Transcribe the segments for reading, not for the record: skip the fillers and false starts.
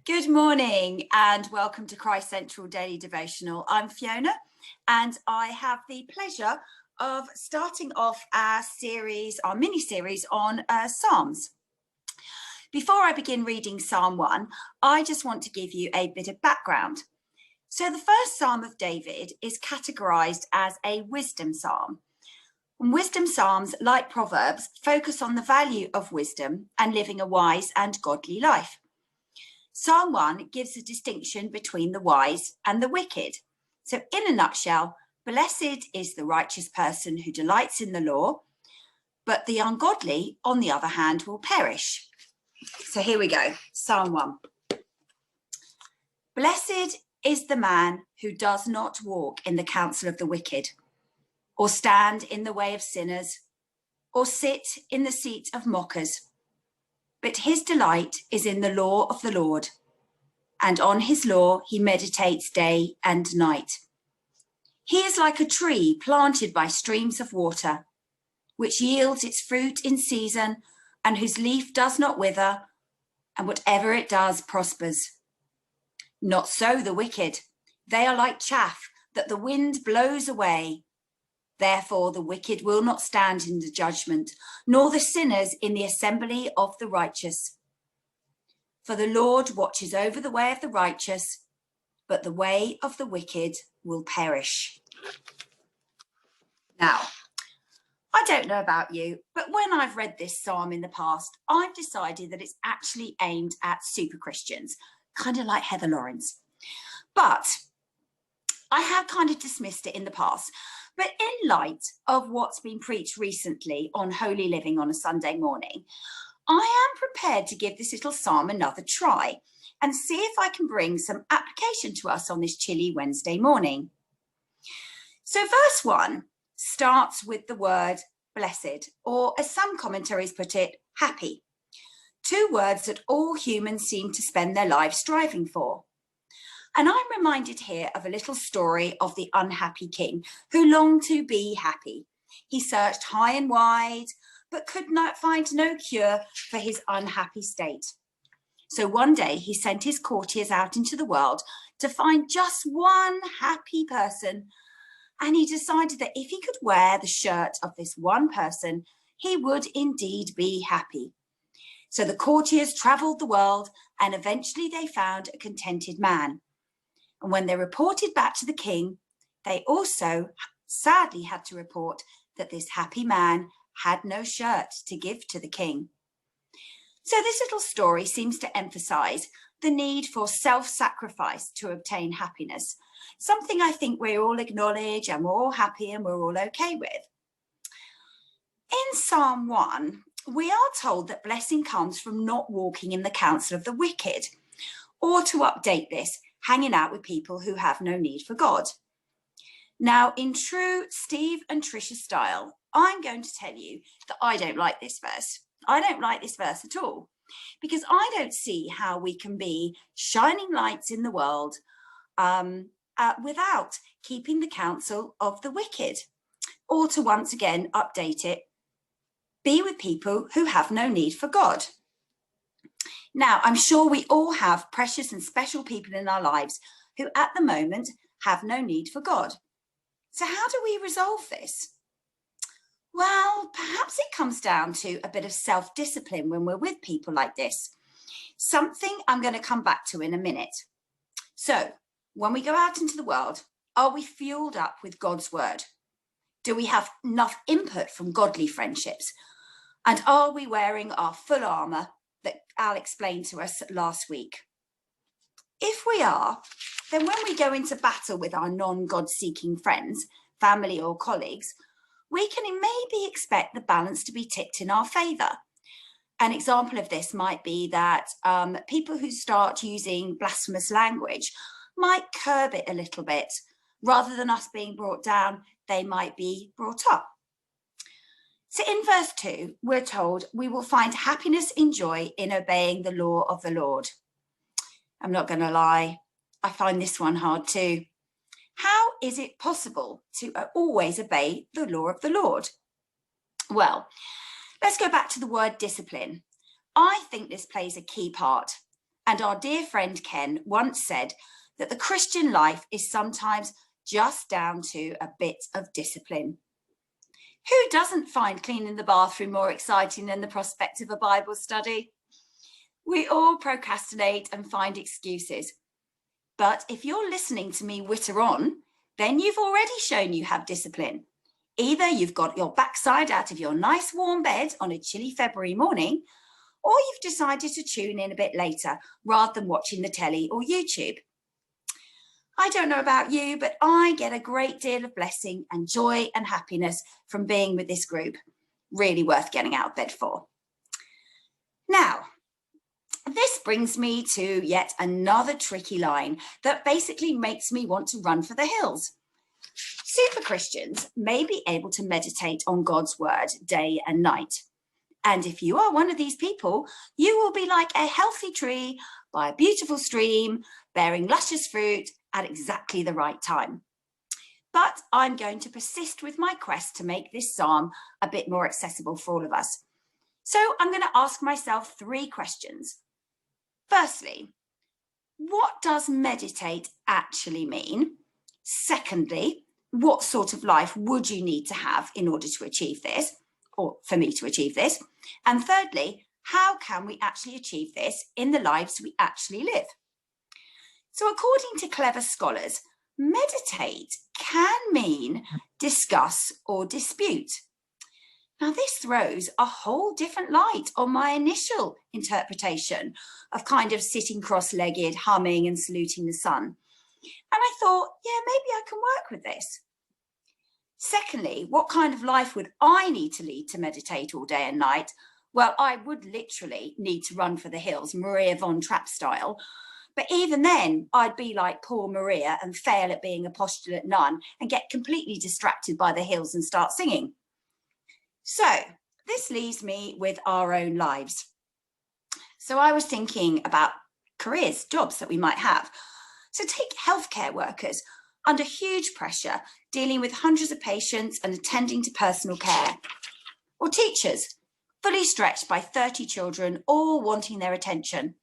Good morning and welcome to Christ Central Daily Devotional. I'm Fiona and I have the pleasure of starting off our mini-series on Psalms. Before I begin reading Psalm 1, I just want to give you a bit of background. So the first Psalm of David is categorized as a wisdom psalm. And wisdom psalms, like Proverbs, focus on the value of wisdom and living a wise and godly life. Psalm 1 gives a distinction between the wise and the wicked. So in a nutshell, blessed is the righteous person who delights in the law, but the ungodly, on the other hand, will perish. So here we go, Psalm 1. Blessed is the man who does not walk in the counsel of the wicked, or stand in the way of sinners, or sit in the seat of mockers. But his delight is in the law of the Lord, and on his law he meditates day and night. He is like a tree planted by streams of water, which yields its fruit in season, and whose leaf does not wither, and whatever it does prospers. Not so the wicked. They are like chaff that the wind blows away. Therefore, the wicked will not stand in the judgment, nor the sinners in the assembly of the righteous. For the Lord watches over the way of the righteous, but the way of the wicked will perish. Now, I don't know about you, but when I've read this psalm in the past, I've decided that it's actually aimed at super Christians, kind of like Heather Lawrence. But I have kind of dismissed it in the past. But in light of what's been preached recently on holy living on a Sunday morning, I am prepared to give this little psalm another try and see if I can bring some application to us on this chilly Wednesday morning. So verse 1 starts with the word blessed, or as some commentaries put it, happy. Two words that all humans seem to spend their lives striving for. And I'm reminded here of a little story of the unhappy king who longed to be happy. He searched high and wide, but could not find no cure for his unhappy state. So one day he sent his courtiers out into the world to find just one happy person. And he decided that if he could wear the shirt of this one person, he would indeed be happy. So the courtiers traveled the world and eventually they found a contented man. And when they reported back to the king, they also sadly had to report that this happy man had no shirt to give to the king. So this little story seems to emphasize the need for self-sacrifice to obtain happiness, something I think we all acknowledge and we're all happy and we're all okay with. In Psalm 1, we are told that blessing comes from not walking in the counsel of the wicked, or to update this, hanging out with people who have no need for God. Now, in true Steve and Trisha style, I'm going to tell you that I don't like this verse. I don't like this verse at all, because I don't see how we can be shining lights in the world without keeping the counsel of the wicked, or to once again update it, be with people who have no need for God. Now, I'm sure we all have precious and special people in our lives who at the moment have no need for God. So how do we resolve this? Well, perhaps it comes down to a bit of self-discipline when we're with people like this. Something I'm going to come back to in a minute. So when we go out into the world, are we fueled up with God's word? Do we have enough input from godly friendships? And are we wearing our full armour that Al explained to us last week? If we are, then when we go into battle with our non-God-seeking friends, family or colleagues, we can maybe expect the balance to be tipped in our favour. An example of this might be that people who start using blasphemous language might curb it a little bit. Rather than us being brought down, they might be brought up. So in verse 2, we're told we will find happiness and joy in obeying the law of the Lord. I'm not going to lie, I find this one hard too. How is it possible to always obey the law of the Lord? Well, let's go back to the word discipline. I think this plays a key part. And our dear friend Ken once said that the Christian life is sometimes just down to a bit of discipline. Who doesn't find cleaning the bathroom more exciting than the prospect of a Bible study? We all procrastinate and find excuses. But if you're listening to me witter on, then you've already shown you have discipline. Either you've got your backside out of your nice warm bed on a chilly February morning, or you've decided to tune in a bit later rather than watching the telly or YouTube. I don't know about you, but I get a great deal of blessing and joy and happiness from being with this group. Really worth getting out of bed for. Now, this brings me to yet another tricky line that basically makes me want to run for the hills. Super Christians may be able to meditate on God's word day and night. And if you are one of these people, you will be like a healthy tree by a beautiful stream, bearing luscious fruit at exactly the right time. But I'm going to persist with my quest to make this psalm a bit more accessible for all of us. So I'm going to ask myself 3 questions. Firstly, what does meditate actually mean? Secondly, what sort of life would you need to have in order to achieve this, or for me to achieve this? And thirdly, how can we actually achieve this in the lives we actually live? So according to clever scholars, meditate can mean discuss or dispute. Now this throws a whole different light on my initial interpretation of kind of sitting cross-legged, humming and saluting the sun. And I thought, yeah, maybe I can work with this. Secondly, what kind of life would I need to lead to meditate all day and night? Well, I would literally need to run for the hills, Maria von Trapp style. But even then, I'd be like poor Maria and fail at being a postulant nun and get completely distracted by the hills and start singing. So this leaves me with our own lives. So I was thinking about careers, jobs that we might have. So take healthcare workers under huge pressure, dealing with hundreds of patients and attending to personal care. Or teachers, fully stretched by 30 children, all wanting their attention.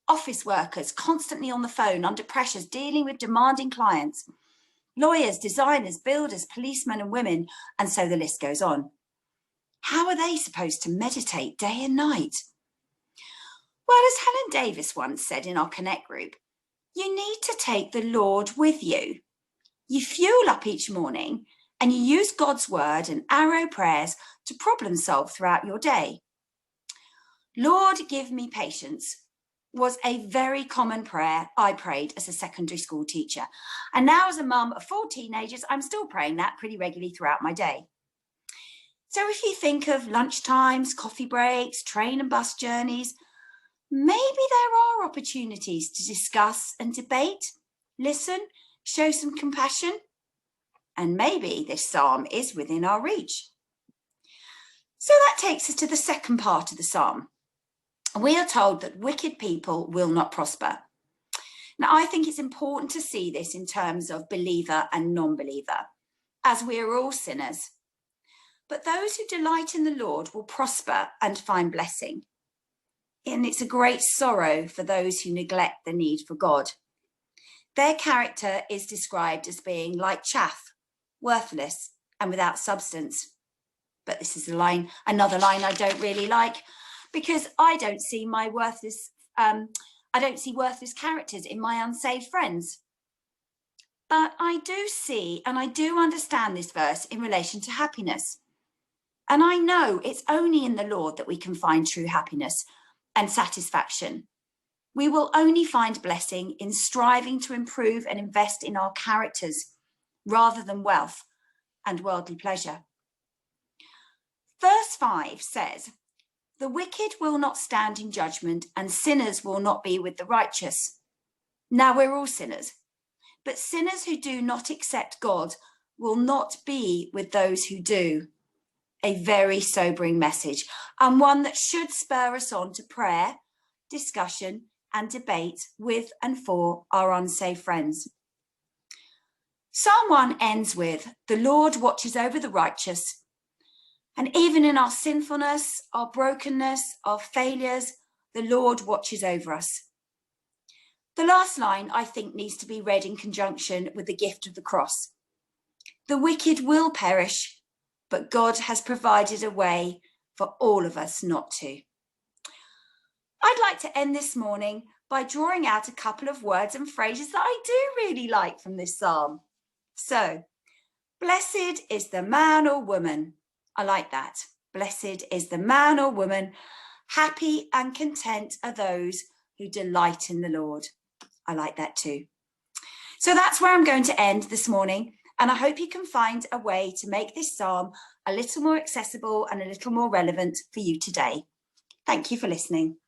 Office workers, constantly on the phone, under pressures, dealing with demanding clients. Lawyers, designers, builders, policemen and women, and so the list goes on. How are they supposed to meditate day and night? Well, as Helen Davis once said in our Connect group, you need to take the Lord with you. You fuel up each morning and you use God's word and arrow prayers to problem solve throughout your day. Lord, give me patience was a very common prayer I prayed as a secondary school teacher. And now as a mum of 4 teenagers, I'm still praying that pretty regularly throughout my day. So if you think of lunchtimes, coffee breaks, train and bus journeys, maybe there are opportunities to discuss and debate, listen, show some compassion, and maybe this psalm is within our reach. So that takes us to the second part of the psalm. We are told that wicked people will not prosper. Now, I think it's important to see this in terms of believer and non-believer, as we are all sinners. But those who delight in the Lord will prosper and find blessing. And it's a great sorrow for those who neglect the need for God. Their character is described as being like chaff, worthless and without substance. But this is another line I don't really like, because I don't see worthless characters in my unsaved friends. But I do see and I do understand this verse in relation to happiness. And I know it's only in the Lord that we can find true happiness and satisfaction. We will only find blessing in striving to improve and invest in our characters rather than wealth and worldly pleasure. Verse 5 says, the wicked will not stand in judgment and sinners will not be with the righteous. Now we're all sinners, but sinners who do not accept God will not be with those who do. A very sobering message, and one that should spur us on to prayer, discussion and debate with and for our unsaved friends. Psalm 1 ends with, the Lord watches over the righteous. And even in our sinfulness, our brokenness, our failures, the Lord watches over us. last line, I think, needs to be read in conjunction with the gift of the cross. The wicked will perish, but God has provided a way for all of us not to. I'd like to end this morning by drawing out a couple of words and phrases that I do really like from this psalm. So, blessed is the man or woman. I like that. Blessed is the man or woman. Happy and content are those who delight in the Lord. I like that too. So that's where I'm going to end this morning. And I hope you can find a way to make this psalm a little more accessible and a little more relevant for you today. Thank you for listening.